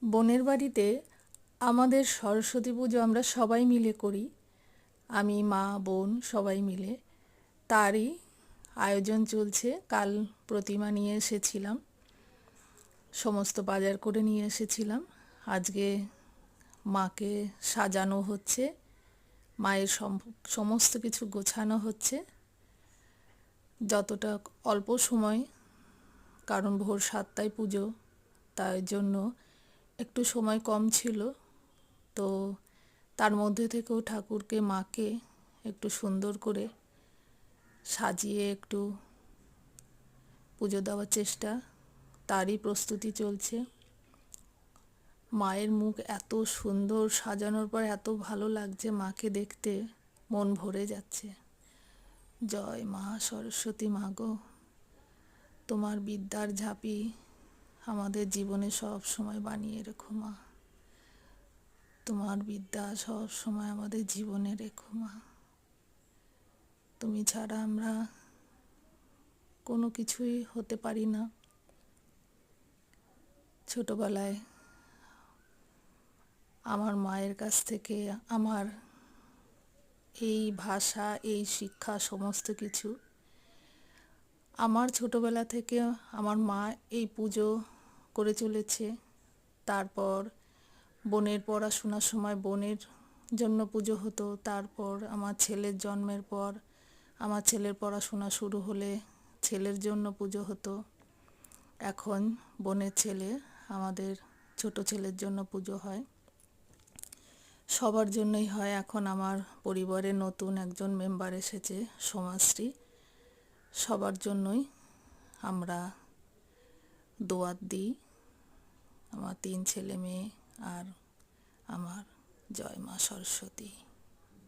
বোনের বাড়িতে আমাদের সরস্বতী পুজো আমরা সবাই মিলে করি। আমি, মা, বোন সবাই মিলে তারই আয়োজন চলছে। কাল প্রতিমা নিয়ে এসেছিলাম, সমস্ত বাজার করে নিয়ে এসেছিলাম। আজকে মাকে সাজানো হচ্ছে, মায়ের সমস্ত কিছু গোছানো হচ্ছে। যতটা অল্প সময়, কারণ ভোর 7টায় পুজো, তাই জন্য একটু সময় কম ছিল। তো তার মধ্যে থেকেও ঠাকুরকে, মাকে একটু সুন্দর করে সাজিয়ে একটু পুজো দেওয়ার চেষ্টা, তারই প্রস্তুতি চলছে। মায়ের মুখ এত সুন্দর সাজানোর পর এত ভালো লাগছে, মাকে দেখতে মন ভরে যাচ্ছে। জয় মা সরস্বতী, মা গো, তোমার বিদ্যার ঝাঁপি আমাদের জীবনে সব সময় বানিয়ে রেখো মা। তোমার বিদ্যা সব সময় আমাদের জীবনে রেখো মা। তুমি ছাড়া আমরা কোনো কিছুই হতে পারি না। ছোটবেলায় আমার মায়ের কাছ থেকে আমার এই ভাষা, এই শিক্ষা, সমস্ত কিছু আমার ছোটবেলা থেকে আমার মা এই পুজো করে চলেছে। তারপর বোনের পড়াশোনার সময় বোনের জন্য পুজো হতো। তারপর আমার ছেলের জন্মের পর আমার ছেলের পড়াশোনা শুরু হলে ছেলের জন্য পুজো হতো। এখন বোনের ছেলে, আমাদের ছোট ছেলের জন্য পুজো হয়। সবার জন্যই হয়। এখন আমার পরিবারে নতুন একজন মেম্বার এসেছে, সমাজশ্রী। সবার জন্যই আমরা দোয়াত দিই, আমার 3 ছেলে মেয়ে আর আমার। জয় মা সরস্বতী।